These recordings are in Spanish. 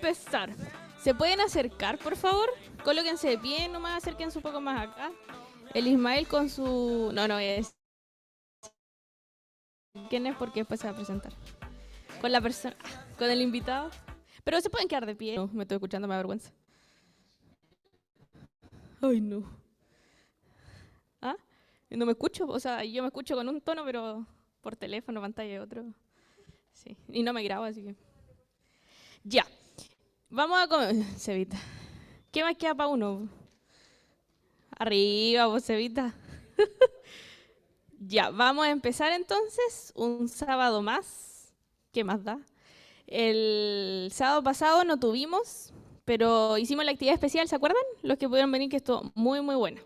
empezar. ¿Se pueden acercar, por favor? Colóquense de pie, nomás acérquense un poco más acá. El Ismael con su... No es... ¿Quién es? Porque después se va a presentar. Con la persona... Con el invitado. Pero se pueden quedar de pie. No, me estoy escuchando, me da vergüenza. Ay, no. ¿Ah? No me escucho. O sea, yo me escucho con un tono, pero por teléfono, pantalla otro. Sí. Y no me grabo, así que... Ya. Vamos a comer... Cevita. ¿Qué más queda para uno? Arriba, vos, Cevita. Ya, vamos a empezar entonces un sábado más. ¿Qué más da? El sábado pasado no tuvimos, pero hicimos la actividad especial, ¿se acuerdan? Los que pudieron venir, que estuvo muy, muy buena.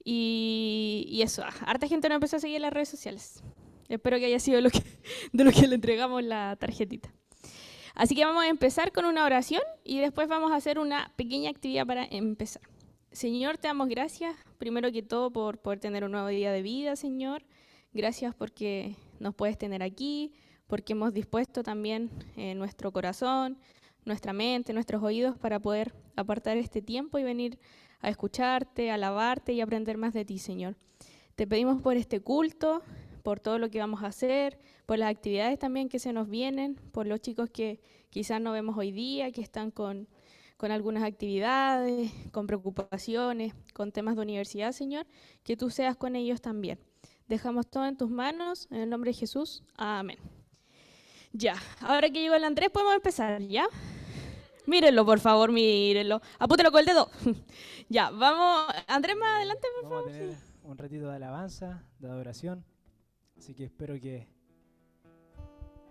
Y eso, harta gente nos empezó a seguir en las redes sociales. Espero que haya sido de lo que le entregamos la tarjetita. Así que vamos a empezar con una oración y después vamos a hacer una pequeña actividad para empezar. Señor, te damos gracias, primero que todo, por poder tener un nuevo día de vida, Señor. Gracias porque nos puedes tener aquí, porque hemos dispuesto también nuestro corazón, nuestra mente, nuestros oídos para poder apartar este tiempo y venir a escucharte, a alabarte y aprender más de ti, Señor. Te pedimos por este culto, por todo lo que vamos a hacer, por las actividades también que se nos vienen, por los chicos que quizás no vemos hoy día, que están con algunas actividades, con preocupaciones, con temas de universidad, Señor, que tú seas con ellos también. Dejamos todo en tus manos, en el nombre de Jesús. Amén. Ya, ahora que llegó el Andrés, podemos empezar, ¿ya? Mírenlo, por favor, mírenlo. Apúntelo con el dedo. Ya, vamos. Andrés, más adelante, por Vamos favor. a tener Sí. un ratito de alabanza, de adoración. Así que espero que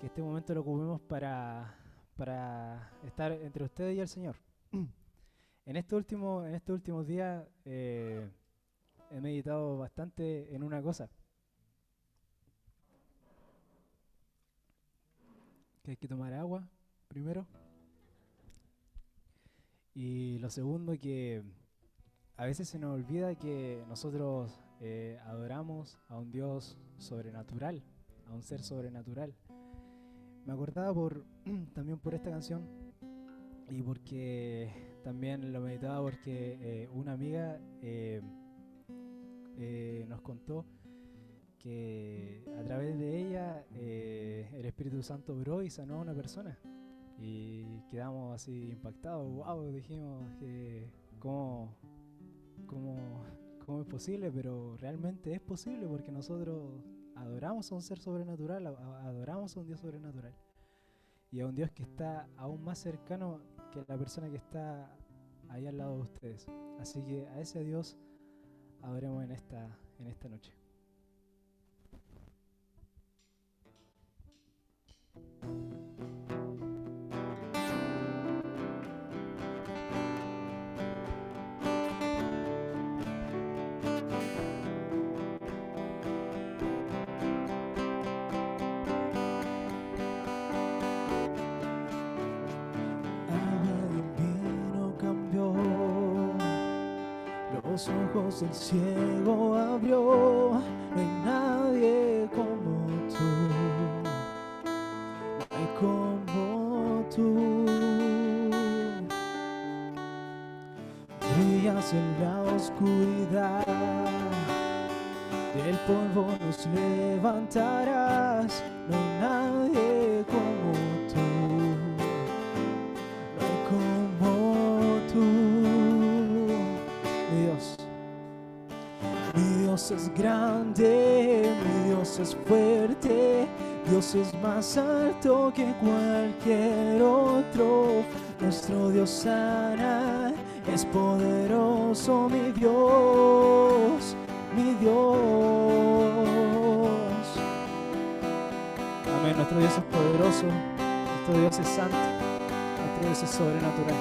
este momento lo ocupemos para estar entre ustedes y el Señor. En estos últimos días he meditado bastante en una cosa. Que hay que tomar agua primero. Y lo segundo, que a veces se nos olvida que nosotros adoramos a un Dios sobrenatural, a un ser sobrenatural. Me acordaba también por esta canción y porque también lo meditaba porque una amiga nos contó que a través de ella el Espíritu Santo obró y sanó a una persona. Y quedamos así impactados, wow, dijimos que cómo, cómo es posible, pero realmente es posible porque nosotros adoramos a un ser sobrenatural, adoramos a un Dios sobrenatural y a un Dios que está aún más cercano que la persona que está ahí al lado de ustedes. Así que a ese Dios adoremos en esta noche. Los ojos del ciego abrió, no hay nadie como tú, no hay como tú. Brillas en la oscuridad, del polvo nos levantarás, no hay nadie como tú, no hay como tú. Mi Dios es grande, mi Dios es fuerte, Dios es más alto que cualquier otro. Nuestro Dios sana, es poderoso, mi Dios, mi Dios. Amén, nuestro Dios es poderoso, nuestro Dios es santo, nuestro Dios es sobrenatural.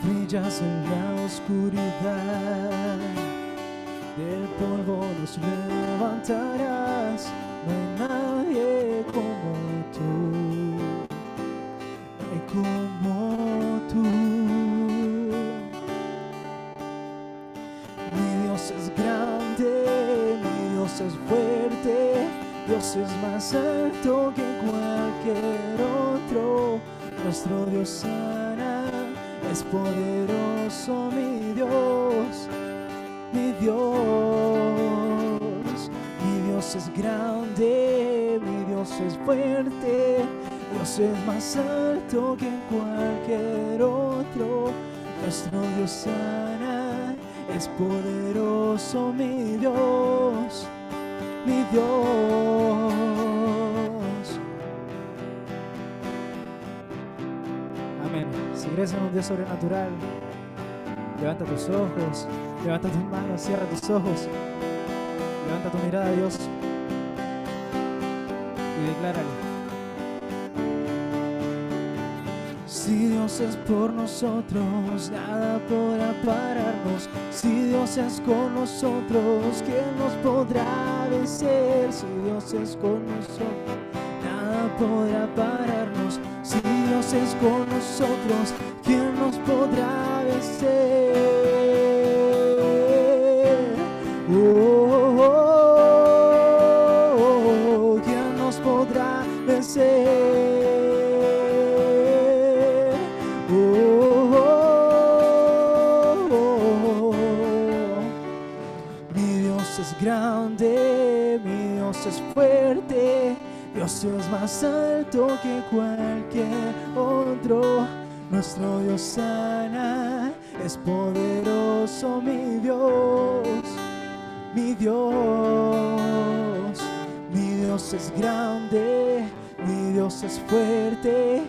Brillas en la oscuridad, del polvo nos levantarás, no hay nadie como tú, no hay como tú. Mi Dios es grande, mi Dios es fuerte, Dios es más alto que cualquier otro. Nuestro Dios sana, es poderoso mi Dios, mi Dios. Mi Dios es grande, mi Dios es fuerte, Dios es más alto que cualquier otro. Nuestro Dios sana, es poderoso mi Dios, mi Dios. Amén. Si crees en un Dios sobrenatural, levanta tus ojos, levanta tus manos, cierra tus ojos, levanta tu mirada a Dios y declárale: si Dios es por nosotros, nada podrá pararnos. Si Dios es con nosotros, ¿quién nos podrá vencer? Si Dios es con nosotros, nada podrá pararnos. Si Dios es con nosotros, ¿quién nos podrá vencer? ¿Quién nos podrá vencer? Grande, mi Dios es fuerte, Dios es más alto que cualquier otro. Nuestro Dios sana, es poderoso mi Dios, mi Dios. Mi Dios es grande, mi Dios es fuerte,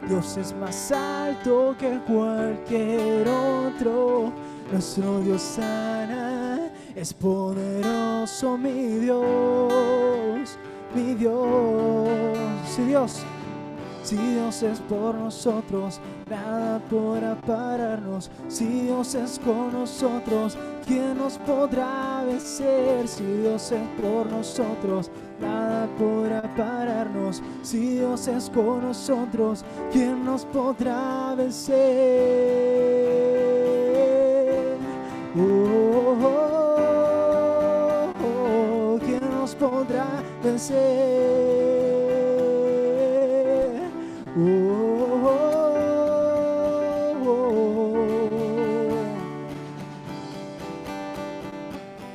Dios es más alto que cualquier otro. Nuestro Dios sana, es poderoso mi Dios, mi Dios. Si Dios es por nosotros, nada podrá pararnos. Si Dios es con nosotros, ¿quién nos podrá vencer? Si Dios es por nosotros, nada podrá pararnos. Si Dios es con nosotros, ¿quién nos podrá vencer? ¿Quién nos podrá vencer?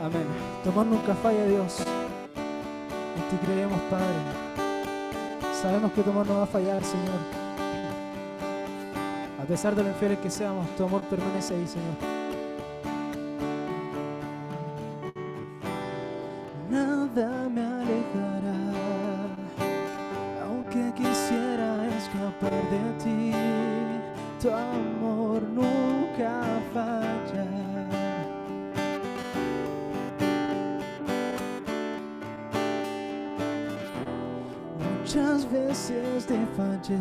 Amén. Tu amor nunca falla, Dios. En ti creemos, Padre. Sabemos que tu amor no va a fallar, Señor. A pesar de lo infieles que seamos, tu amor permanece ahí, Señor. Nada me alejará, aunque quisiera escapar de ti. Tu amor nunca falla. Muchas veces te fallé,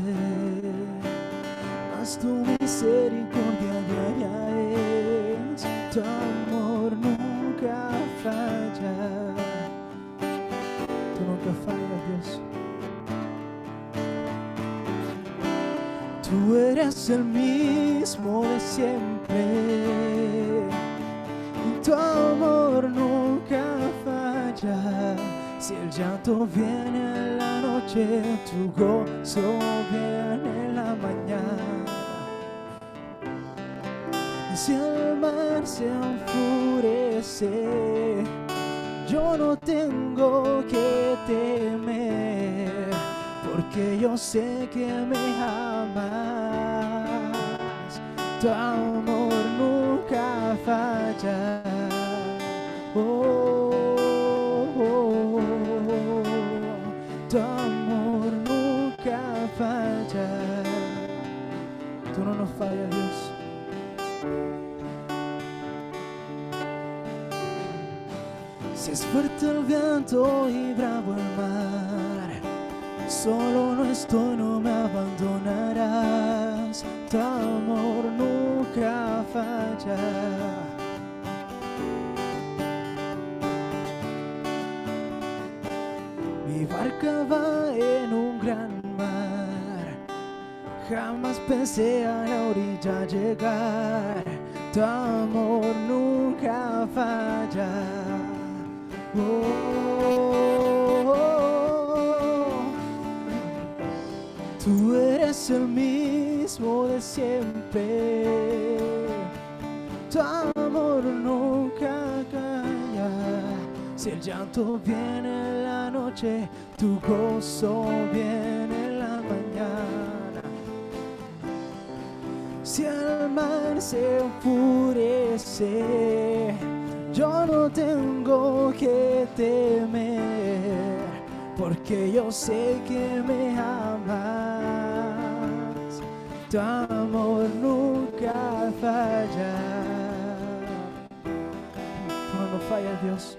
mas tu misericordia diaria es. Tu amor nunca falla. Tú nunca fallas, Dios. Tú eres el mismo de siempre. Tu amor nunca falla. Si el llanto viene en la noche, tu gozo viene en la mañana. Y si el mar se enfurece, yo no tengo que temer, porque yo sé que me amas. Tu amor nunca falla. Tu amor nunca falla. Tú no nos fallas, Dios. Si es fuerte el viento y bravo el mar, solo no estoy, no me abandonarás. Tu amor nunca falla. Mi barca va en un gran mar, jamás pensé a la orilla llegar. Tu amor nunca falla. Tu Tú eres el mismo de siempre, tu amor nunca calla. Si el llanto viene en la noche, tu gozo viene en la mañana. Si el mar se enfurece, yo no tengo que temer, porque yo sé que me amas. Tu amor nunca falla. Tú no fallas, Dios.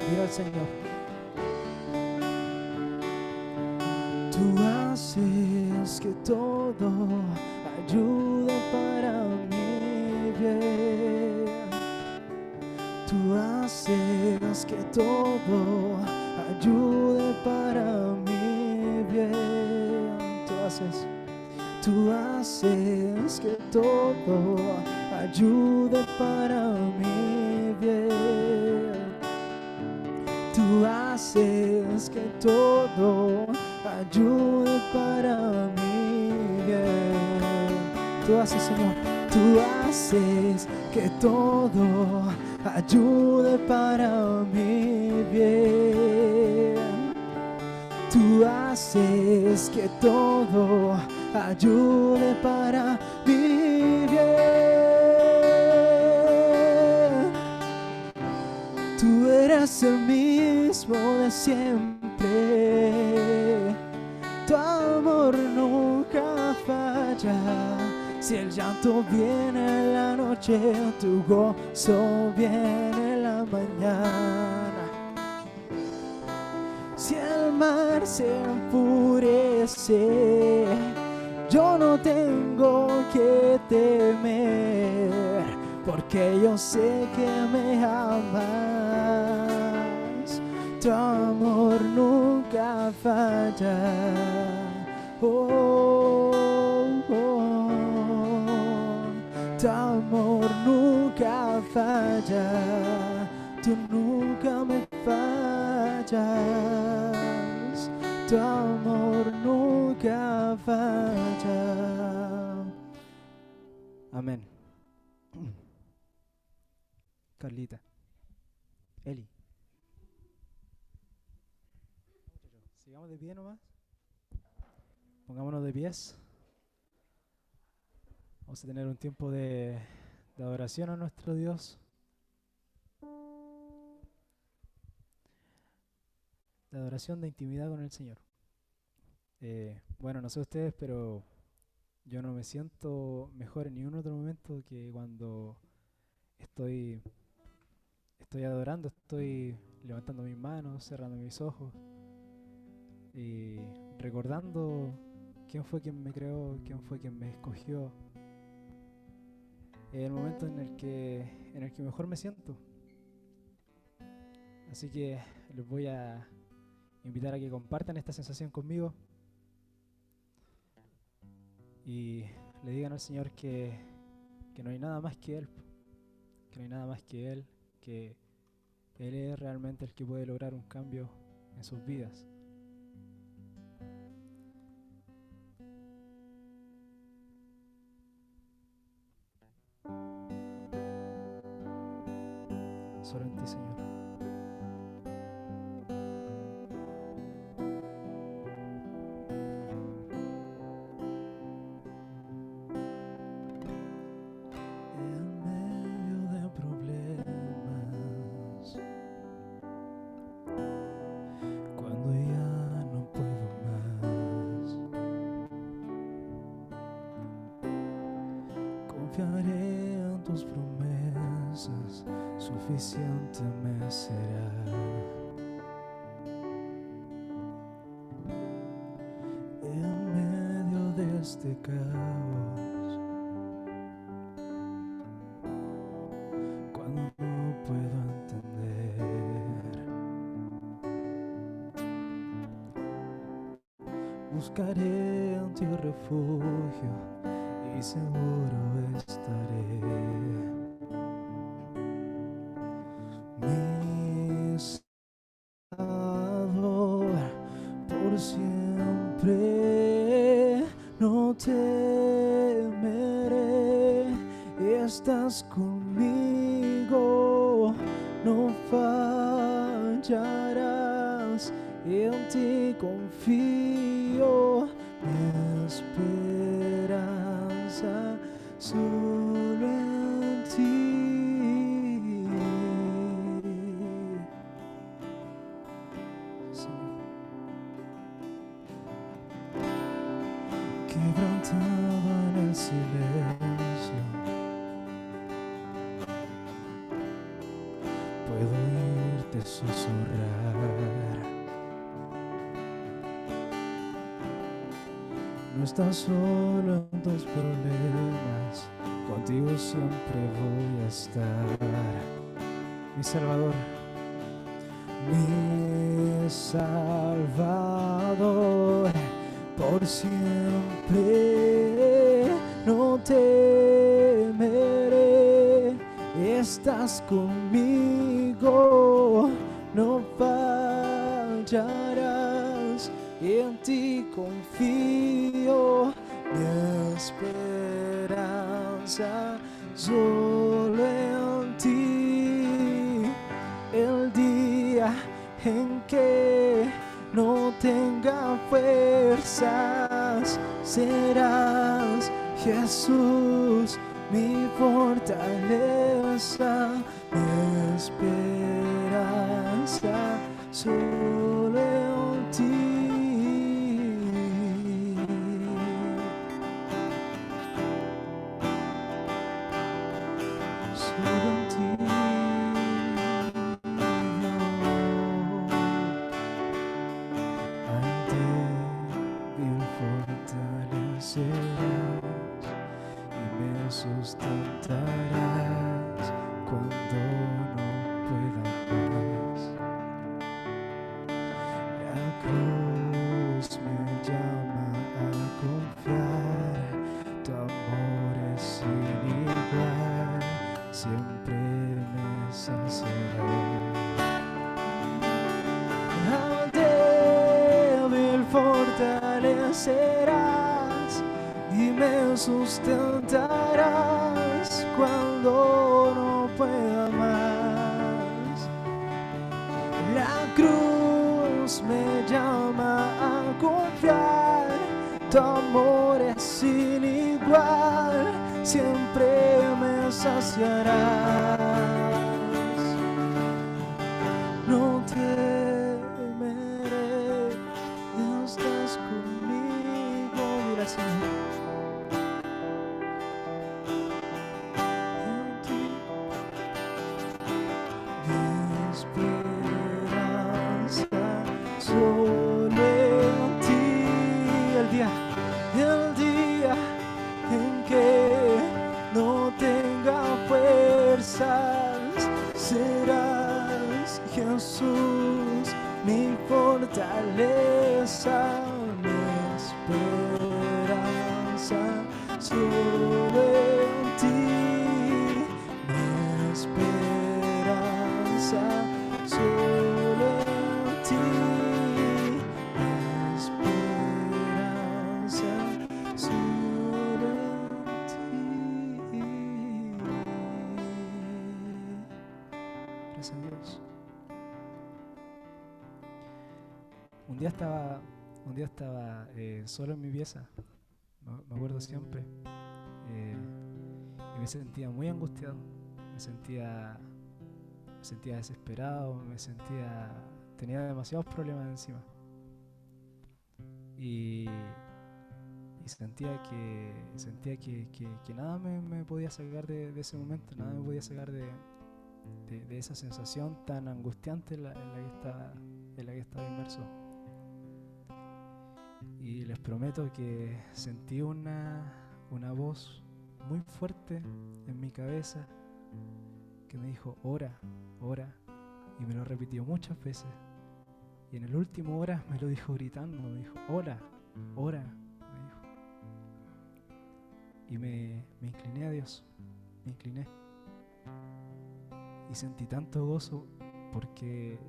Mira al Señor. Tú haces que todo ayude para mi bien. Tú haces que todo ayude para mi bien. Tú haces que todo ayude para mi bien. Tú haces que todo ayude para mi bien. Tú haces, Señor. Tú haces que todo ayude para mi bien. Tú haces que todo ayude para mi bien. Tú eres el mismo de siempre, tu amor nunca falla. Si el llanto viene en la noche, tu gozo viene en la mañana. Si el mar se enfurece, yo no tengo que temer, porque yo sé que me amas. Tu amor nunca falla. Oh, oh, tu amor nunca falla. Tú nunca me fallas. Tu amor nunca falla. Amén. Carlita. Eli. Sigamos de pie nomás. Pongámonos de pies. Vamos a tener un tiempo de adoración a nuestro Dios. De adoración, de intimidad con el Señor. Bueno, no sé ustedes, pero yo no me siento mejor en ningún otro momento que cuando estoy adorando, estoy levantando mis manos, cerrando mis ojos y recordando quién fue quien me creó, quién fue quien me escogió. Es el momento en el que mejor me siento. Así que les voy a invitar a que compartan esta sensación conmigo y le digan al Señor que no hay nada más que Él, que no hay nada más que Él, que Él es realmente el que puede lograr un cambio en sus vidas. Solo en ti, Señor. En medio de problemas, cuando ya no puedo más, confiaré en tus promesas, suficiente me será. En medio de este caos, cuando no puedo entender, buscaré en ti refugio y seguro estaré. Mi estás conmigo, no fallarás, en ti confío, mi esperanza solo en ti. Quebrantado en el silencio, puedo oírte susurrar. No estás solo en tus problemas, contigo siempre voy a estar. Mi Salvador, mi Salvador, por siempre no temeré. Estás conmigo, no fallarás, en ti confío, mi esperanza solo en ti. El día en que no tenga fuerzas, serás, Jesús, mi fortaleza, mi esperanza solo en ti. Solo en ti. Y me sustentarás cuando no pueda más. La cruz me llama a confiar, tu amor es sin igual, siempre me saciará. Al débil fortalecerás y me sustentarás cuando no pueda más. La cruz me llama a confiar, tu amor es sin igual, siempre me saciarás. No temeré, estás conmigo, mira Señor. Solo en ti, el día en que no tenga fuerzas, serás, Jesús, mi fortaleza, mi esperanza, solo en ti, mi esperanza, solo en ti. Gracias a Dios. Un día estaba solo en mi pieza, me acuerdo siempre, y me sentía muy angustiado, me sentía desesperado, tenía demasiados problemas encima. Y sentía que nada me podía sacar de ese momento, nada me podía sacar de esa sensación tan angustiante en la que estaba inmerso. Y les prometo que sentí una voz muy fuerte en mi cabeza que me dijo, ora, ora, y me lo repitió muchas veces. Y en el último hora me lo dijo gritando, me dijo, ora, ora, me dijo. Y me incliné a Dios, me incliné. Y sentí tanto gozo porque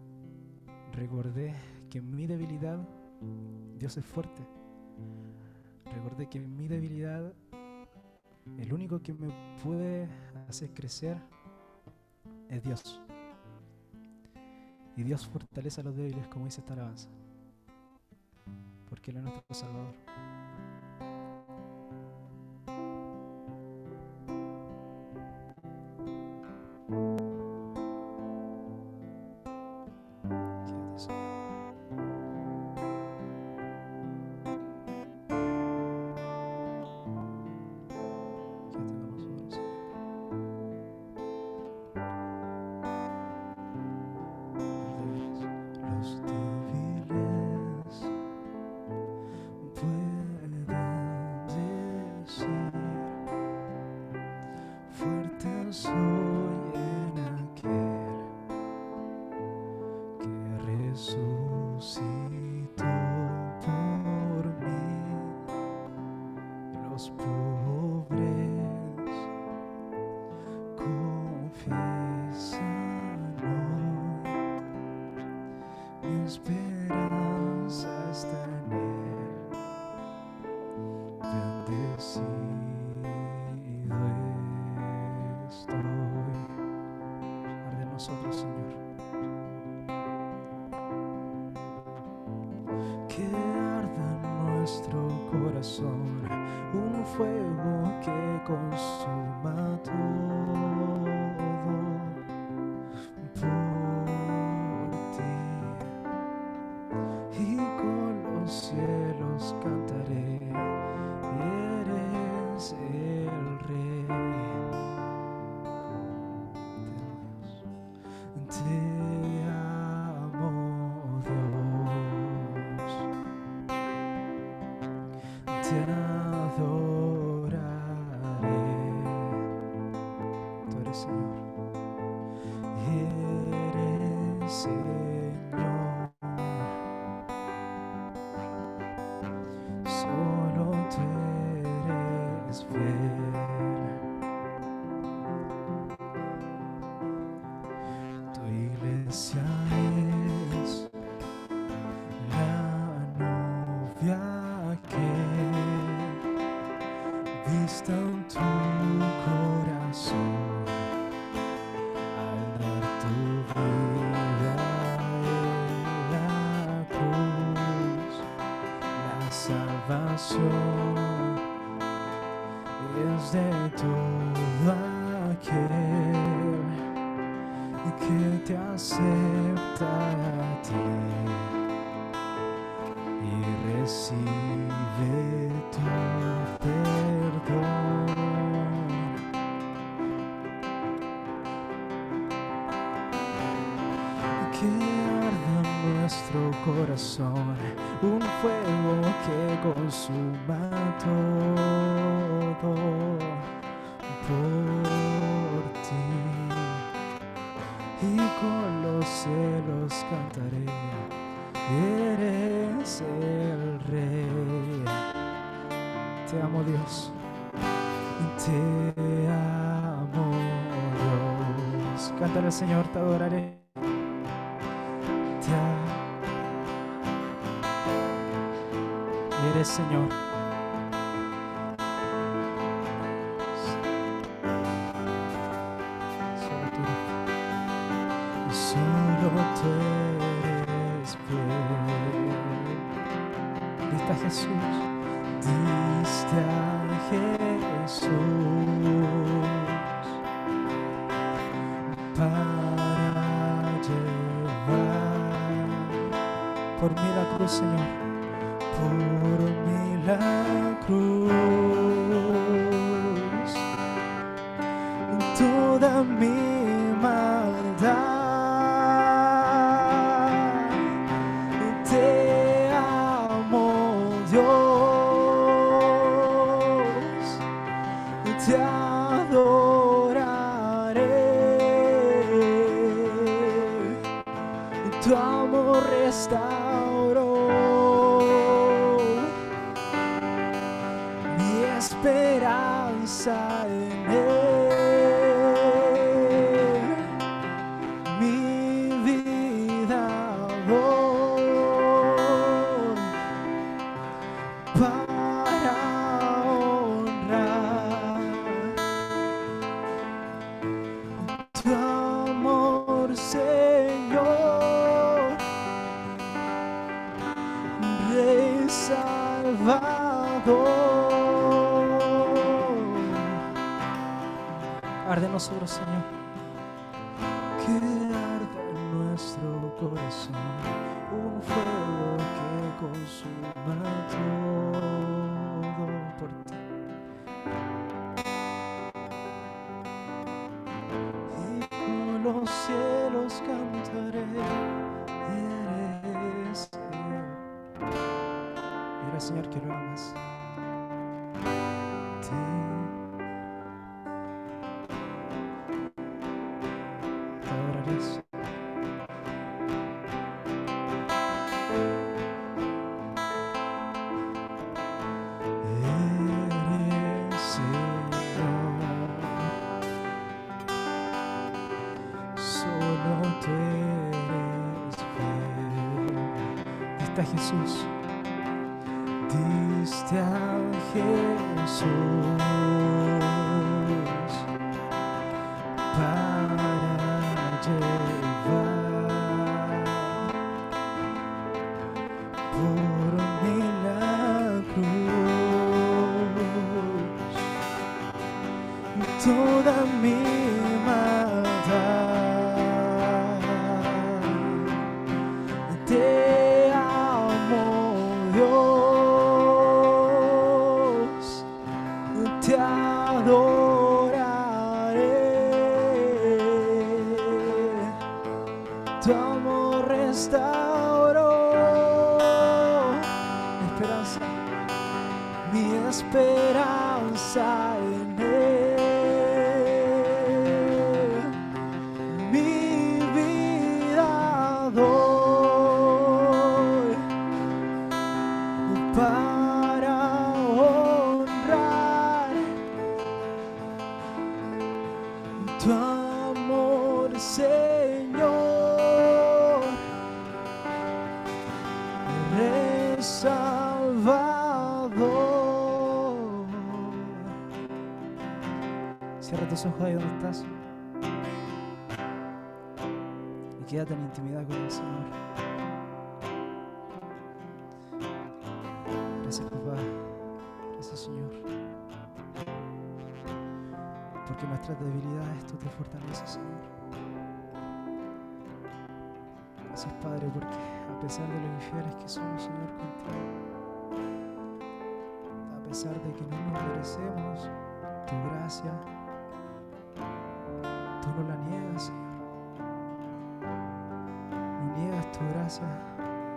recordé que en mi debilidad Dios es fuerte. Recordé que en mi debilidad el único que me puede hacer crecer es Dios. Y Dios fortalece a los débiles, como dice esta alabanza, porque Él es nuestro Salvador. Quédate, Señor. Quédate con nosotros, Señor. Los débiles pueden decir: fuerte soy en aquel que resucitó por mí. Los pobres confiesan hoy: mi esperanza está en Él. Bendecido estoy. Arde en nosotros, Señor. Que arda en nuestro corazón un fuego que consuma todo por ti. Y con los cielos cantaré: eres el Rey. Te amo, Dios. Te adoraré. Tú eres Señor. Eres Señor. Solo tú eres fiel. Tu iglesia es la novia que vista en tu corazón al dar tu vida en la cruz. La salvación es de todo aquel que te acepta a ti y recibe tu perdón. Que arda en nuestro corazón un fuego que consuma todo por ti. Y con los cielos cantaré: eres el Rey. Te amo, Dios. Te amo, Dios. Cántale al Señor: te adoraré. Eres Señor. Solo tú eres fiel. Diste a Jesús. Diste a Jesús para llevar por mí la cruz, Señor. Por mí la cruz. Toda mi maldad. Te amo, Dios. Te adoraré. Tu amor restauró mi esperanza en Él. Mi vida doy para honrar Arde en nosotros, Señor. Que arda en nuestro corazón un fuego que consuma todo por ti. Y con los cielos cantaré, eres Señor. Mira, Señor, que lo amas. Te adorarás. Eres Señor, solo tú eres fiel. Está Jesús. Diste a Jesús para llevar por mí la cruz toda mi maldad. Te amo, Dios, te adoraré. Tu amor restauró mi esperanza en Él. Mi vida doy para honrar tu amor, Señor, Salvador. Cierra tus ojos ahí donde estás y quédate en intimidad con el Señor. Gracias, papá. Gracias, Señor. Porque en nuestras debilidades tú te fortaleces, Señor. Gracias, Padre, porque a pesar de lo infieles que somos, Señor, contigo, a pesar de que no nos merecemos tu gracia, tú no la niegas, Señor. No niegas tu gracia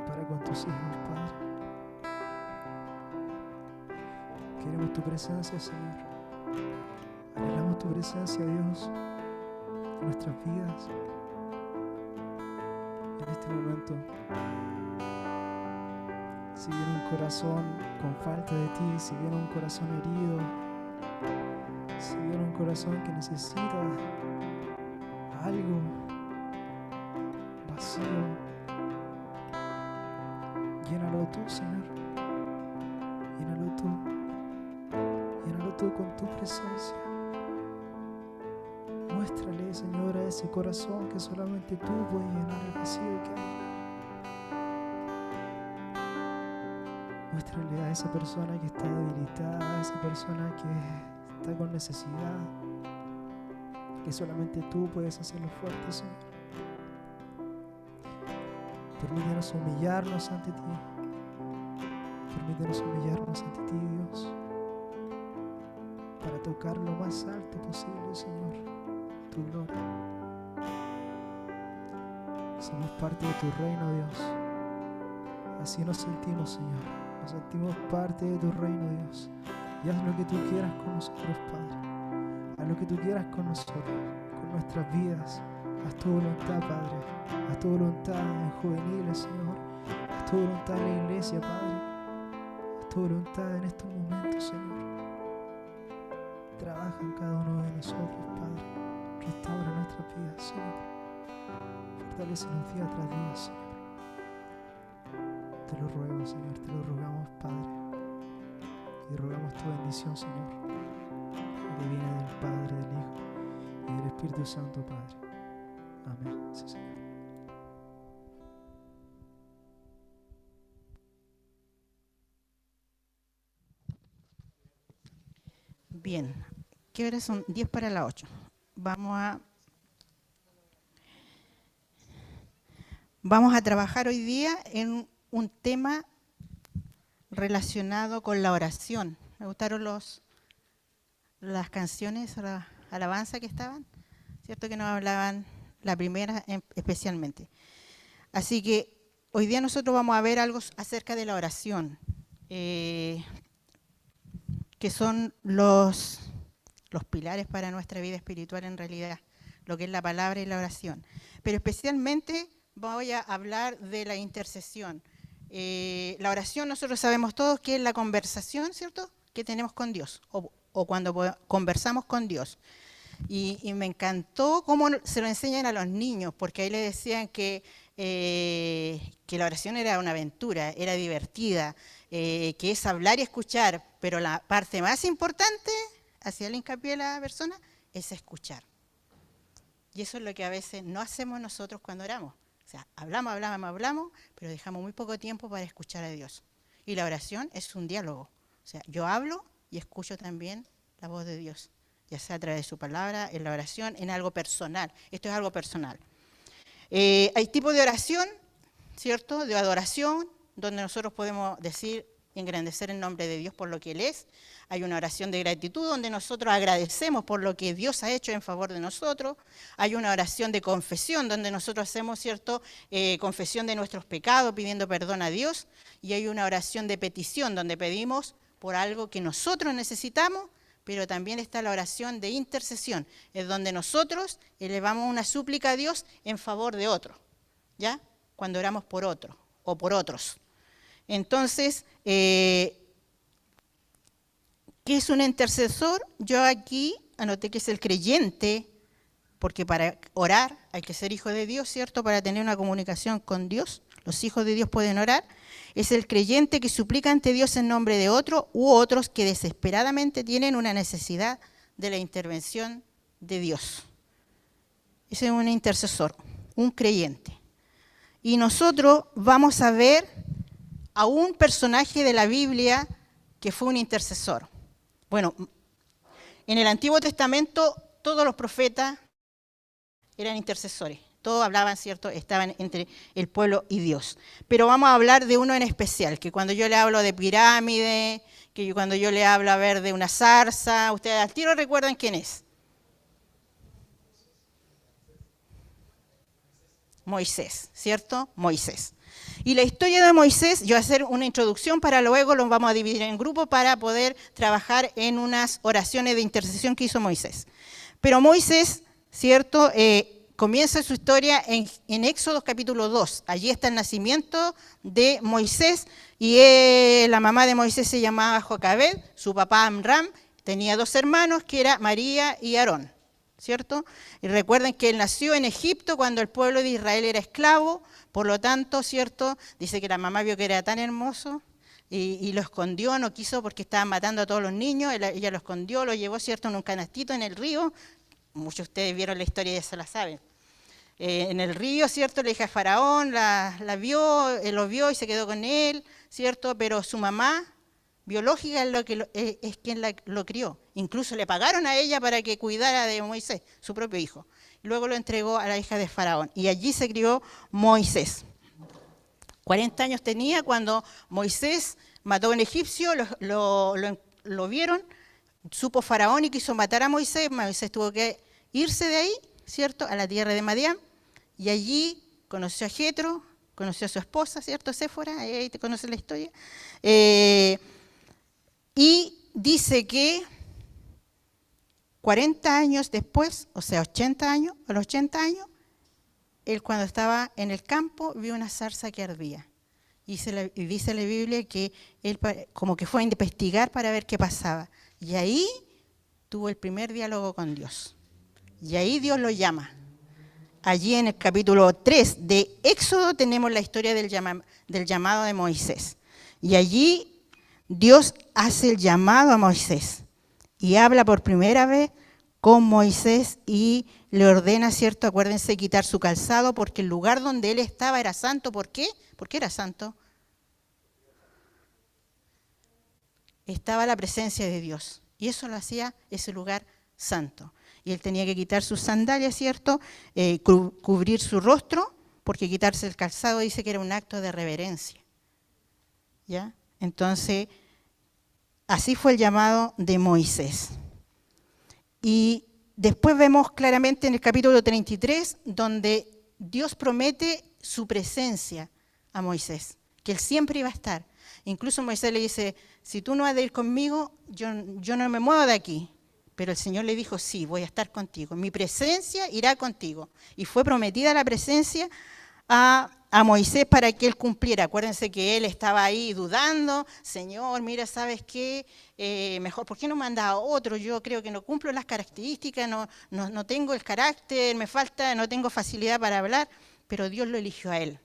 para con tus hijos, Padre. Queremos tu presencia, Señor. Anhelamos tu presencia, Dios, en nuestras vidas. En este momento, si viene un corazón con falta de ti, si viene un corazón herido, si viene un corazón que necesita algo vacío, llénalo tú, Señor. Llénalo tú. Llénalo tú con tu presencia. Muéstrale, Señor, a ese corazón que solamente tú puedes llenar el vacío que hay. Muéstrale a esa persona que está debilitada, a esa persona que está con necesidad, que solamente tú puedes hacerlo fuerte, Señor. Permítenos humillarnos ante ti. Permítenos humillarnos ante ti, Dios, para tocar lo más alto posible, Señor, tu gloria. Somos parte de tu reino, Dios. Así nos sentimos, Señor. Nos sentimos parte de tu reino, Dios. Y haz lo que tú quieras con nosotros, Padre. Haz lo que tú quieras con nosotros, con nuestras vidas. Haz tu voluntad, Padre. Haz tu voluntad en juveniles, Señor. Haz tu voluntad en la iglesia, Padre. Haz tu voluntad en estos momentos, Señor. Trabaja en cada uno de nosotros, Padre. Restaura nuestras vidas, Señor. Fortalécenos día tras día, Señor. Te lo ruego, Señor, te lo rogamos, Padre. Y rogamos tu bendición, Señor, que viene del Padre, del Hijo y del Espíritu Santo, Padre. Amén. Sí, Señor. Bien, ¿qué horas son? 10 para las 8. Vamos a trabajar hoy día en un tema relacionado con la oración. Me gustaron las canciones, la alabanza que estaban, ¿cierto? Que nos hablaban la primera especialmente. Así que hoy día nosotros vamos a ver algo acerca de la oración, que son los pilares para nuestra vida espiritual en realidad, lo que es la palabra y la oración. Pero especialmente voy a hablar de la intercesión. La oración nosotros sabemos todos que es la conversación, ¿cierto?, que tenemos con Dios, o cuando conversamos con Dios. Y me encantó cómo se lo enseñan a los niños, porque ahí les decían que la oración era una aventura, era divertida, que es hablar y escuchar, pero la parte más importante, hacía el hincapié de la persona, es escuchar. Y eso es lo que a veces no hacemos nosotros cuando oramos. O sea, hablamos, pero dejamos muy poco tiempo para escuchar a Dios. Y la oración es un diálogo. O sea, yo hablo y escucho también la voz de Dios, ya sea a través de su palabra, en la oración, en algo personal. Esto es algo personal. Hay tipos de oración, ¿cierto?, de adoración, donde nosotros podemos decir, engrandecer el nombre de Dios por lo que Él es. Hay una oración de gratitud, donde nosotros agradecemos por lo que Dios ha hecho en favor de nosotros. Hay una oración de confesión, donde nosotros hacemos, ¿cierto?, confesión de nuestros pecados, pidiendo perdón a Dios. Y hay una oración de petición, donde pedimos por algo que nosotros necesitamos, pero también está la oración de intercesión, es donde nosotros elevamos una súplica a Dios en favor de otro, ¿ya? Cuando oramos por otro o por otros. Entonces, ¿qué es un intercesor? Yo aquí anoté que es el creyente, porque para orar hay que ser hijo de Dios, ¿cierto?, para tener una comunicación con Dios. Los hijos de Dios pueden orar. Es el creyente que suplica ante Dios en nombre de otro u otros que desesperadamente tienen una necesidad de la intervención de Dios. Ese es un intercesor, un creyente. Y nosotros vamos a ver a un personaje de la Biblia que fue un intercesor. Bueno, en el Antiguo Testamento todos los profetas eran intercesores. Todos hablaban, ¿cierto?, estaban entre el pueblo y Dios. Pero vamos a hablar de uno en especial, que cuando yo le hablo de pirámide, que cuando yo le hablo a ver de una zarza, ustedes al tiro recuerdan quién es. Moisés, ¿cierto? Moisés. Y la historia de Moisés, yo voy a hacer una introducción para luego los vamos a dividir en grupos para poder trabajar en unas oraciones de intercesión que hizo Moisés. Pero Moisés, ¿cierto?, comienza su historia en Éxodo capítulo 2. Allí está el nacimiento de Moisés y la mamá de Moisés se llamaba Jocabed, su papá Amram, tenía 2 hermanos que eran María y Aarón, ¿cierto? Y recuerden que él nació en Egipto cuando el pueblo de Israel era esclavo, por lo tanto, ¿cierto?, dice que la mamá vio que era tan hermoso y lo escondió, no quiso porque estaban matando a todos los niños, ella lo escondió, lo llevó, ¿cierto?, en un canastito en el río. Muchos de ustedes vieron la historia y ya se la saben. En el río, ¿cierto?, la hija de Faraón la vio, él lo vio y se quedó con él, ¿cierto? Pero su mamá biológica es quien lo crió. Incluso le pagaron a ella para que cuidara de Moisés, su propio hijo. Luego lo entregó a la hija de Faraón y allí se crió Moisés. 40 años tenía cuando Moisés mató a un egipcio, lo vieron, supo Faraón y quiso matar a Moisés. Moisés tuvo que irse de ahí, ¿cierto?, a la tierra de Madián. Y allí conoció a Jetro, conoció a su esposa, ¿cierto?, Séfora, ahí te conoces la historia. Y dice que 40 años después, o sea, 80 años, a los 80 años, él cuando estaba en el campo vio una zarza que ardía. Y dice la Biblia que él como que fue a investigar para ver qué pasaba. Y ahí tuvo el primer diálogo con Dios. Y ahí Dios lo llama. Allí en el capítulo 3 de Éxodo tenemos la historia del llamado de Moisés. Y allí Dios hace el llamado a Moisés y habla por primera vez con Moisés y le ordena, ¿cierto?, acuérdense, quitar su calzado porque el lugar donde él estaba era santo. ¿Por qué? ¿Por qué era santo? Estaba la presencia de Dios. Y eso lo hacía ese lugar santo. Y él tenía que quitar sus sandalias, ¿cierto? Cubrir su rostro, porque quitarse el calzado dice que era un acto de reverencia. ¿Ya? Entonces, así fue el llamado de Moisés. Y después vemos claramente en el capítulo 33, donde Dios promete su presencia a Moisés, que él siempre iba a estar. Incluso Moisés le dice, si tú no has de ir conmigo, yo no me muevo de aquí. Pero el Señor le dijo, sí, voy a estar contigo. Mi presencia irá contigo. Y fue prometida la presencia a Moisés para que él cumpliera. Acuérdense que él estaba ahí dudando. Señor, mira, ¿sabes qué? Mejor, ¿por qué no mandas a otro? Yo creo que no cumplo las características, no tengo el carácter, me falta, no tengo facilidad para hablar. Pero Dios lo eligió a él.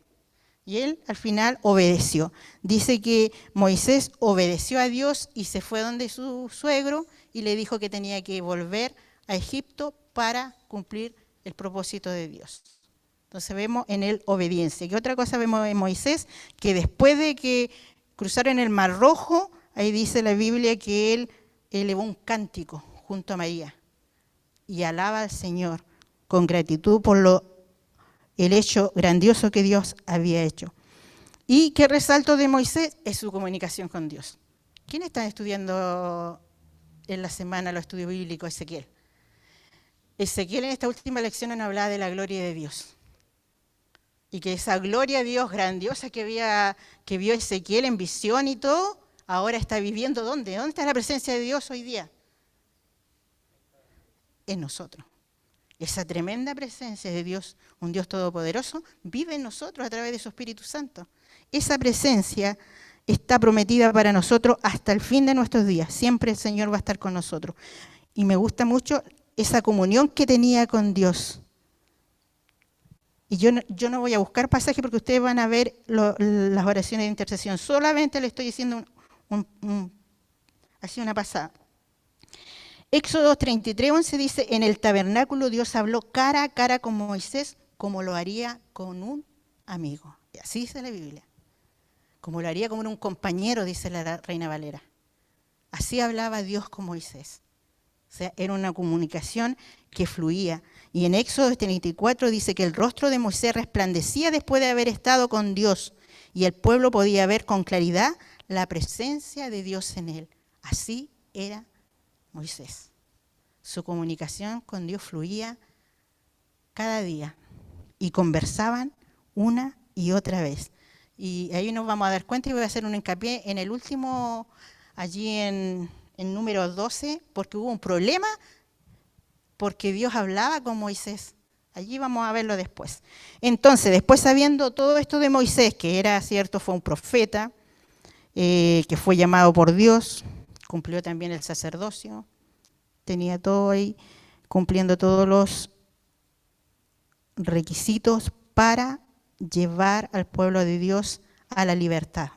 Y él al final obedeció. Dice que Moisés obedeció a Dios y se fue donde su suegro y le dijo que tenía que volver a Egipto para cumplir el propósito de Dios. Entonces vemos en él obediencia. ¿Qué otra cosa vemos en Moisés? Que después de que cruzaron el Mar Rojo, ahí dice la Biblia que él elevó un cántico junto a María y alaba al Señor con gratitud por el hecho grandioso que Dios había hecho. ¿Y qué resalto de Moisés? Es su comunicación con Dios. ¿Quién está estudiando en la semana los estudios bíblicos Ezequiel? Ezequiel en esta última lección nos hablaba de la gloria de Dios. Y que esa gloria de Dios grandiosa que vio Ezequiel en visión y todo, ahora está viviendo ¿dónde? ¿Dónde está la presencia de Dios hoy día? En nosotros. Esa tremenda presencia de Dios, un Dios todopoderoso, vive en nosotros a través de su Espíritu Santo. Esa presencia está prometida para nosotros hasta el fin de nuestros días. Siempre el Señor va a estar con nosotros. Y me gusta mucho esa comunión que tenía con Dios. Y yo no voy a buscar pasaje porque ustedes van a ver las oraciones de intercesión. Solamente le estoy diciendo así una pasada. Éxodo 33:11 dice, en el tabernáculo Dios habló cara a cara con Moisés como lo haría con un amigo. Y así dice la Biblia. Como lo haría con un compañero, dice la Reina Valera. Así hablaba Dios con Moisés. O sea, era una comunicación que fluía. Y en Éxodo 34 dice que el rostro de Moisés resplandecía después de haber estado con Dios. Y el pueblo podía ver con claridad la presencia de Dios en él. Así era Moisés. Su comunicación con Dios fluía cada día y conversaban una y otra vez. Y ahí nos vamos a dar cuenta y voy a hacer un hincapié en el último, allí en número 12, porque hubo un problema porque Dios hablaba con Moisés. Allí vamos a verlo después. Entonces, después sabiendo todo esto de Moisés, que era cierto, fue un profeta, que fue llamado por Dios, cumplió también el sacerdocio, tenía todo ahí, cumpliendo todos los requisitos para llevar al pueblo de Dios a la libertad,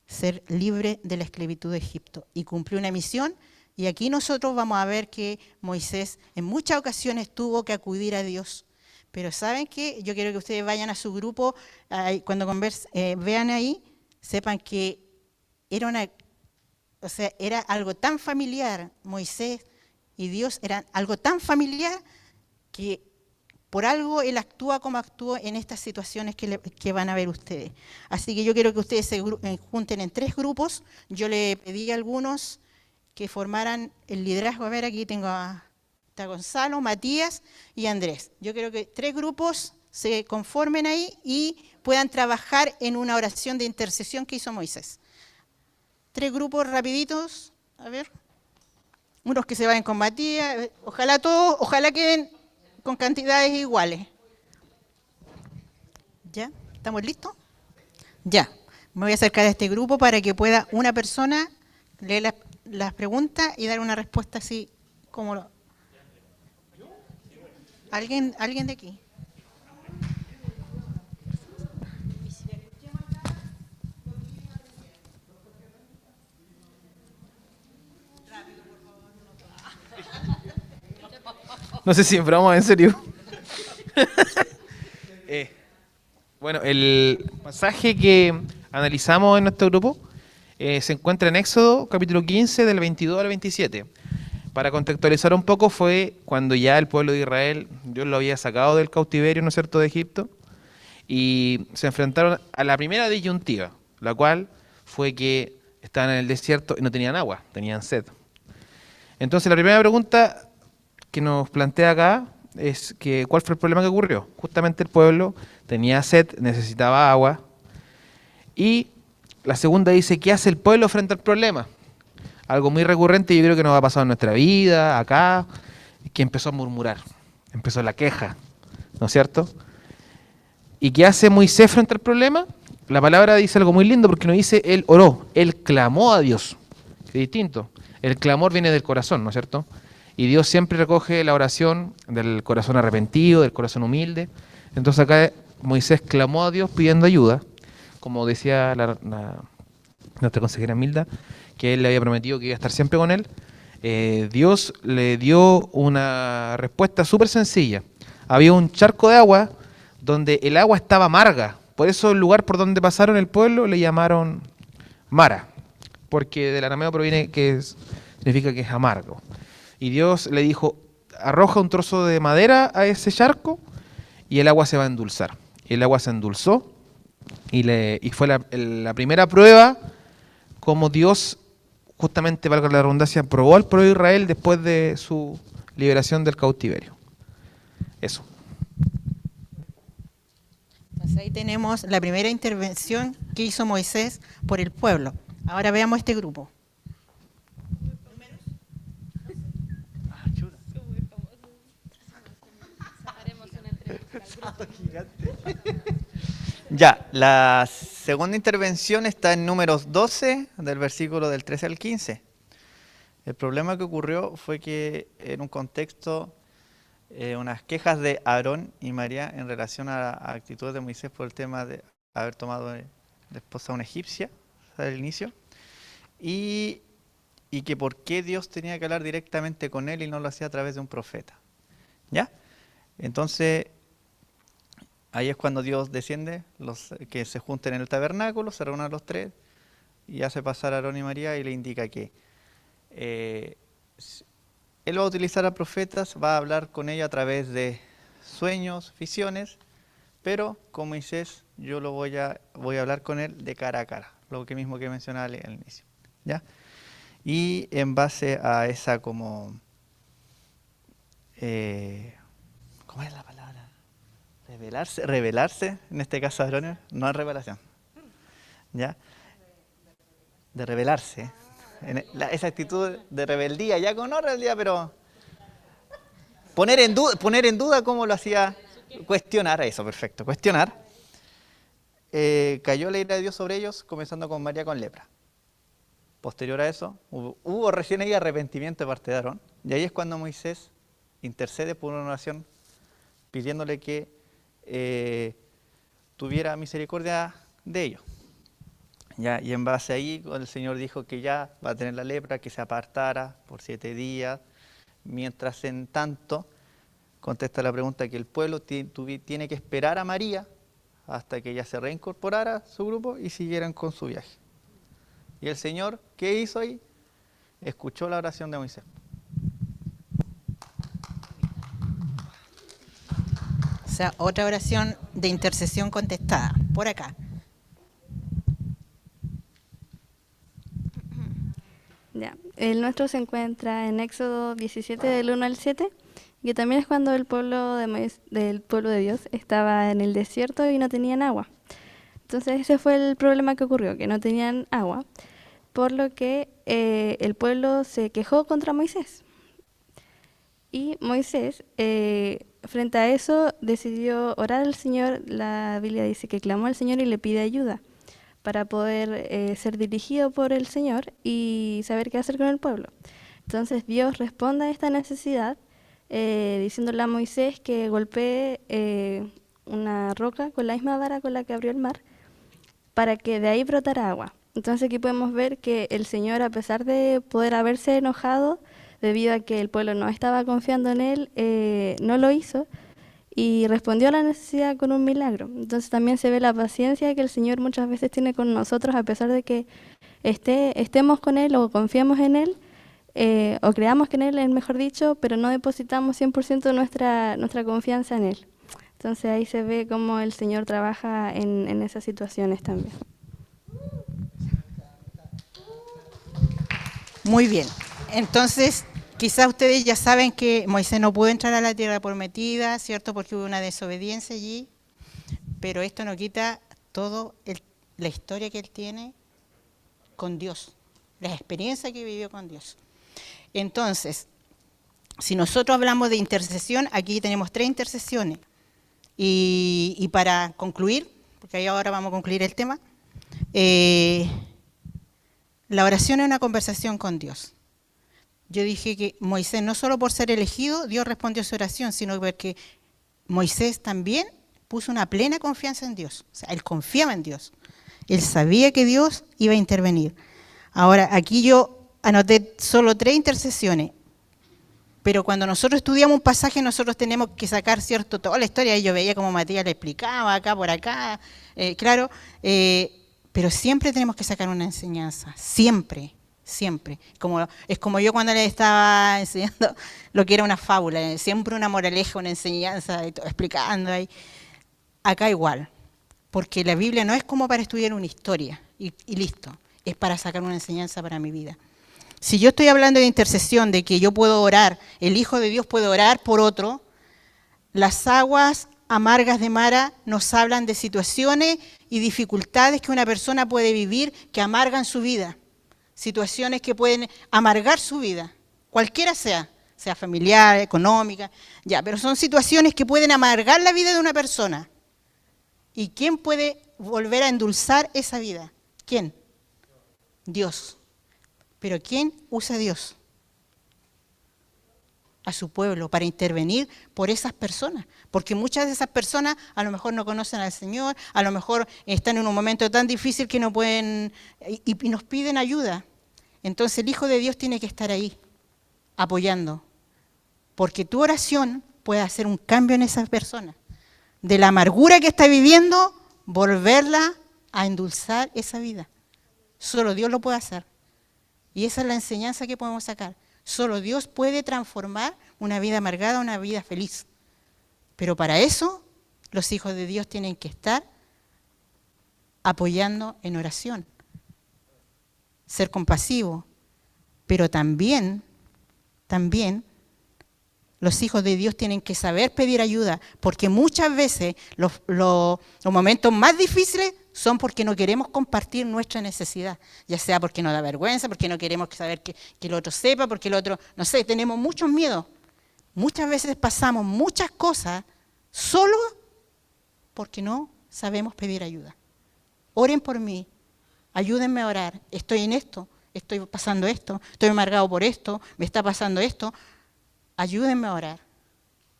ser libre de la esclavitud de Egipto. Y cumplió una misión, y aquí nosotros vamos a ver que Moisés en muchas ocasiones tuvo que acudir a Dios. Pero ¿saben qué? Yo quiero que ustedes vayan a su grupo, cuando vean ahí, sepan que era algo tan familiar, Moisés y Dios eran algo tan familiar que por algo Él actúa como actuó en estas situaciones que van a ver ustedes. Así que yo quiero que ustedes se junten en 3 grupos. Yo le pedí a algunos que formaran el liderazgo. A ver, aquí está Gonzalo, Matías y Andrés. Yo quiero que 3 grupos se conformen ahí y puedan trabajar en una oración de intercesión que hizo Moisés. 3 grupos rapiditos, a ver. Unos que se vayan con Matías, ojalá queden con cantidades iguales. ¿Ya? ¿Estamos listos? Ya. Me voy a acercar a este grupo para que pueda una persona leer las preguntas y dar una respuesta así como ¿Alguien de aquí? No sé si es broma, en serio. Bueno, el pasaje que analizamos en nuestro grupo se encuentra en Éxodo capítulo 15 del 22 al 27. Para contextualizar un poco, fue cuando ya el pueblo de Israel, Dios lo había sacado del cautiverio, ¿no es cierto?, de Egipto, y se enfrentaron a la primera disyuntiva, la cual fue que estaban en el desierto y no tenían agua, tenían sed. Entonces la primera pregunta que nos plantea acá es que ¿cuál fue el problema que ocurrió? Justamente el pueblo tenía sed, necesitaba agua, y la segunda dice, ¿qué hace el pueblo frente al problema? Algo muy recurrente, yo creo que nos ha pasado en nuestra vida, acá, que empezó a murmurar, empezó la queja, ¿no es cierto? ¿Y qué hace Moisés frente al problema? La palabra dice algo muy lindo porque nos dice, él oró, él clamó a Dios. Es distinto. El clamor viene del corazón, ¿no es cierto? Y Dios siempre recoge la oración del corazón arrepentido, del corazón humilde. Entonces acá Moisés clamó a Dios pidiendo ayuda, como decía nuestra consejera Milda, que él le había prometido que iba a estar siempre con él. Dios le dio una respuesta súper sencilla. Había un charco de agua donde el agua estaba amarga. Por eso el lugar por donde pasaron el pueblo le llamaron Mara, porque del arameo proviene significa que es amargo. Y Dios le dijo, arroja un trozo de madera a ese charco y el agua se va a endulzar. Y el agua se endulzó y fue la primera prueba como Dios, justamente, valga la redundancia, probó al pueblo de Israel después de su liberación del cautiverio. Eso. Entonces ahí tenemos la primera intervención que hizo Moisés por el pueblo. Ahora veamos este grupo. Ya, la segunda intervención está en Números 12, del versículo del 13 al 15. El problema que ocurrió fue que en un contexto, unas quejas de Aarón y María en relación a la actitud de Moisés por el tema de haber tomado de esposa a una egipcia, al inicio, y que por qué Dios tenía que hablar directamente con él y no lo hacía a través de un profeta. ¿Ya? Entonces, ahí es cuando Dios desciende, que se junten en el tabernáculo, se reúnen los tres y hace pasar a Aarón y María y le indica que él va a utilizar a profetas, va a hablar con ellos a través de sueños, visiones, pero con Moisés yo voy a hablar con él de cara a cara, lo que mismo que mencionaba al inicio. ¿Ya? Y en base a esa como... ¿cómo es la palabra? Revelarse, en este caso Aarón, no es revelación, ¿ya? De revelarse, esa actitud de rebeldía, ya con no rebeldía, pero poner en duda cómo lo hacía, cuestionar eso, perfecto, cuestionar. Cayó la ira de Dios sobre ellos, comenzando con María con lepra. Posterior a eso, hubo recién ahí arrepentimiento de parte de Aarón, y ahí es cuando Moisés intercede por una oración pidiéndole que tuviera misericordia de ellos. ¿Ya? Y en base ahí el Señor dijo que ya va a tener la lepra, que se apartara por 7 días, mientras en tanto contesta la pregunta que el pueblo tiene que esperar a María hasta que ella se reincorporara a su grupo y siguieran con su viaje. Y el Señor, ¿qué hizo ahí? Escuchó la oración de Moisés. O sea, otra oración de intercesión contestada, por acá. Ya, el nuestro se encuentra en Éxodo 17 del 1 al 7, que también es cuando el pueblo del pueblo de Dios estaba en el desierto y no tenían agua. Entonces ese fue el problema que ocurrió, que no tenían agua, por lo que el pueblo se quejó contra Moisés. Y Moisés, frente a eso, decidió orar al Señor. La Biblia dice que clamó al Señor y le pide ayuda para poder ser dirigido por el Señor y saber qué hacer con el pueblo. Entonces Dios responde a esta necesidad diciéndole a Moisés que golpee una roca con la misma vara con la que abrió el mar para que de ahí brotara agua. Entonces aquí podemos ver que el Señor, a pesar de poder haberse enojado debido a que el pueblo no estaba confiando en él, no lo hizo y respondió a la necesidad con un milagro. Entonces también se ve la paciencia que el Señor muchas veces tiene con nosotros, a pesar de que estemos con Él o confiemos en Él, o creamos que en Él es mejor dicho, pero no depositamos 100% nuestra confianza en Él. Entonces ahí se ve cómo el Señor trabaja en esas situaciones también. Muy bien. Entonces, quizás ustedes ya saben que Moisés no pudo entrar a la tierra prometida, ¿cierto? Porque hubo una desobediencia allí. Pero esto no quita toda la historia que él tiene con Dios, la experiencia que vivió con Dios. Entonces, si nosotros hablamos de intercesión, aquí tenemos 3 intercesiones. Y para concluir, porque ahí ahora vamos a concluir el tema, la oración es una conversación con Dios. Yo dije que Moisés, no solo por ser elegido, Dios respondió a su oración, sino porque Moisés también puso una plena confianza en Dios. O sea, él confiaba en Dios. Él sabía que Dios iba a intervenir. Ahora, aquí yo anoté solo 3 intercesiones. Pero cuando nosotros estudiamos un pasaje, nosotros tenemos que sacar, ¿cierto?, toda la historia. Y yo veía como Matías le explicaba, acá por acá, claro. Pero siempre tenemos que sacar una enseñanza. Siempre, siempre. Es como yo cuando le estaba enseñando lo que era una fábula. Siempre una moraleja, una enseñanza, y todo, explicando ahí. Acá igual, porque la Biblia no es como para estudiar una historia y listo, es para sacar una enseñanza para mi vida. Si yo estoy hablando de intercesión, de que yo puedo orar, el Hijo de Dios puede orar por otro, las aguas amargas de Mara nos hablan de situaciones y dificultades que una persona puede vivir que amargan su vida, situaciones que pueden amargar su vida, cualquiera sea familiar, económica, ya, pero son situaciones que pueden amargar la vida de una persona. ¿Y quién puede volver a endulzar esa vida? ¿Quién? Dios. ¿Pero quién usa a Dios? A su pueblo, para intervenir por esas personas. Porque muchas de esas personas a lo mejor no conocen al Señor, a lo mejor están en un momento tan difícil que no pueden, y nos piden ayuda. Entonces el Hijo de Dios tiene que estar ahí, apoyando. Porque tu oración puede hacer un cambio en esas personas. De la amargura que está viviendo, volverla a endulzar esa vida. Solo Dios lo puede hacer. Y esa es la enseñanza que podemos sacar. Solo Dios puede transformar una vida amargada en una vida feliz. Pero para eso, los hijos de Dios tienen que estar apoyando en oración. Ser compasivos. Pero también, los hijos de Dios tienen que saber pedir ayuda, porque muchas veces los momentos más difíciles son porque no queremos compartir nuestra necesidad, ya sea porque nos da vergüenza, porque no queremos saber que el otro sepa, porque el otro, no sé, tenemos muchos miedos. Muchas veces pasamos muchas cosas solo porque no sabemos pedir ayuda. Oren por mí, ayúdenme a orar, estoy en esto, estoy pasando esto, estoy amargado por esto, me está pasando esto. Ayúdenme a orar.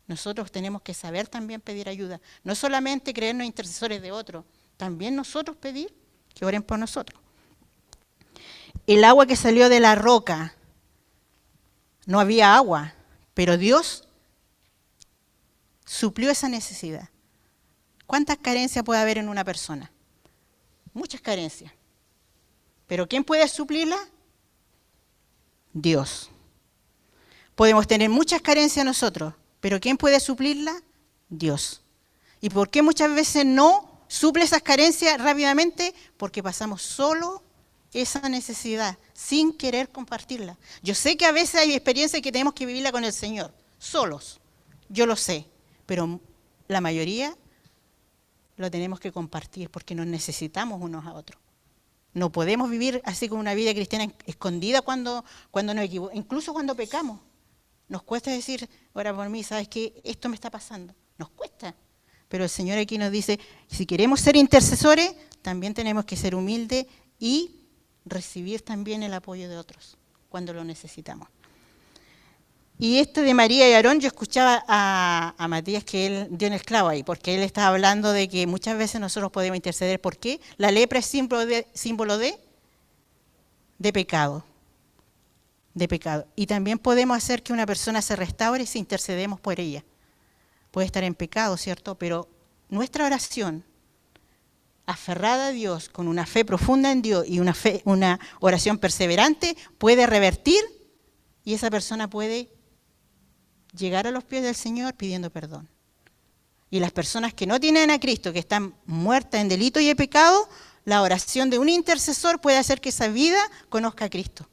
Nosotros tenemos que saber también pedir ayuda. No solamente creernos intercesores de otros, también nosotros pedir que oren por nosotros. El agua que salió de la roca, no había agua, pero Dios suplió esa necesidad. ¿Cuántas carencias puede haber en una persona? Muchas carencias. ¿Pero quién puede suplirla? Dios. Podemos tener muchas carencias nosotros, pero ¿quién puede suplirla? Dios. ¿Y por qué muchas veces no suple esas carencias rápidamente? Porque pasamos solo esa necesidad, sin querer compartirla. Yo sé que a veces hay experiencias que tenemos que vivirla con el Señor, solos, yo lo sé, pero la mayoría lo tenemos que compartir porque nos necesitamos unos a otros. No podemos vivir así como una vida cristiana escondida cuando nos equivocamos, incluso cuando pecamos. Nos cuesta decir, ora por mí, ¿sabes qué? Esto me está pasando. Nos cuesta. Pero el Señor aquí nos dice, si queremos ser intercesores, también tenemos que ser humildes y recibir también el apoyo de otros cuando lo necesitamos. Y esto de María y Aarón, yo escuchaba a Matías que él dio en el clavo ahí, porque él estaba hablando de que muchas veces nosotros podemos interceder. ¿Por qué? La lepra es símbolo de pecado. De pecado. Y también podemos hacer que una persona se restaure si intercedemos por ella. Puede estar en pecado, ¿cierto? Pero nuestra oración aferrada a Dios, con una fe profunda en Dios y una oración perseverante, puede revertir y esa persona puede llegar a los pies del Señor pidiendo perdón. Y las personas que no tienen a Cristo, que están muertas en delito y en pecado, la oración de un intercesor puede hacer que esa vida conozca a Cristo.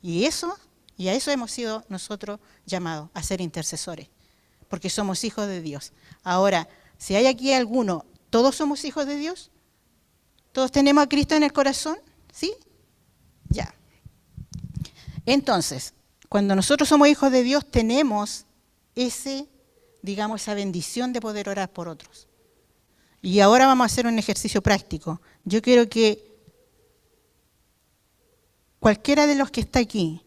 Y a eso hemos sido nosotros llamados, a ser intercesores, porque somos hijos de Dios. Ahora, si hay aquí alguno, ¿todos somos hijos de Dios? ¿Todos tenemos a Cristo en el corazón? ¿Sí? Ya. Entonces, cuando nosotros somos hijos de Dios, tenemos esa bendición de poder orar por otros. Y ahora vamos a hacer un ejercicio práctico. Yo quiero que cualquiera de los que está aquí,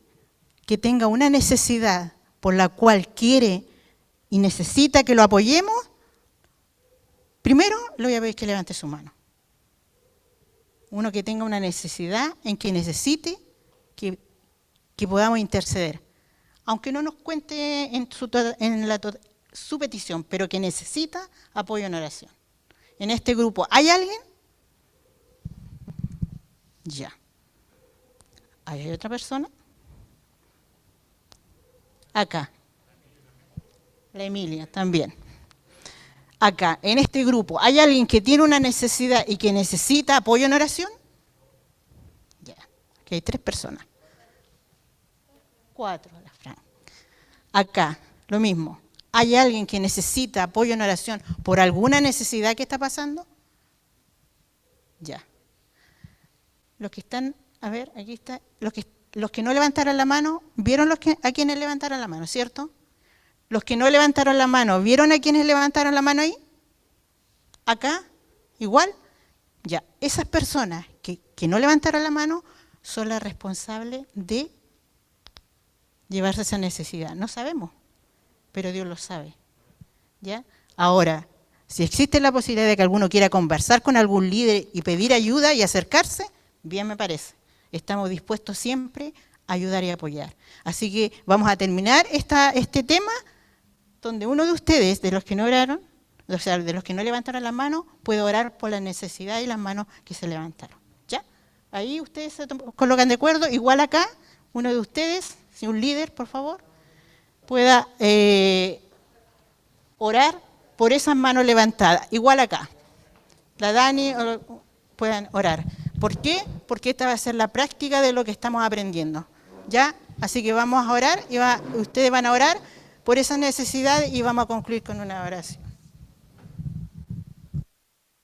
que tenga una necesidad por la cual quiere y necesita que lo apoyemos, primero le voy a pedir que levante su mano. Uno que tenga una necesidad en que necesite que podamos interceder. Aunque no nos cuente su petición, pero que necesita apoyo en oración. En este grupo, ¿hay alguien? Ya. ¿Hay otra persona? Acá. La Emilia, también. Acá, en este grupo, ¿hay alguien que tiene una necesidad y que necesita apoyo en oración? Ya. Aquí hay 3 personas. 4, la Fran. Acá, lo mismo. ¿Hay alguien que necesita apoyo en oración por alguna necesidad que está pasando? Ya. Los que están, a ver, aquí está, los que no levantaron la mano, ¿vieron a quienes levantaron la mano, cierto? Los que no levantaron la mano, ¿vieron a quienes levantaron la mano ahí? ¿Acá? ¿Igual? Ya, esas personas que no levantaron la mano son las responsables de llevarse esa necesidad. No sabemos, pero Dios lo sabe. ¿Ya? Ahora, si existe la posibilidad de que alguno quiera conversar con algún líder y pedir ayuda y acercarse, bien me parece. Estamos dispuestos siempre a ayudar y apoyar. Así que vamos a terminar este tema donde uno de ustedes, de los que no oraron, o sea, de los que no levantaron la mano, puede orar por la necesidad y las manos que se levantaron. ¿Ya? Ahí ustedes se colocan de acuerdo. Igual acá, uno de ustedes, si un líder, por favor, pueda orar por esas manos levantadas. Igual acá. La Dani puedan orar. ¿Por qué? Porque esta va a ser la práctica de lo que estamos aprendiendo. ¿Ya? Así que vamos a orar y ustedes van a orar por esa necesidad y vamos a concluir con una oración.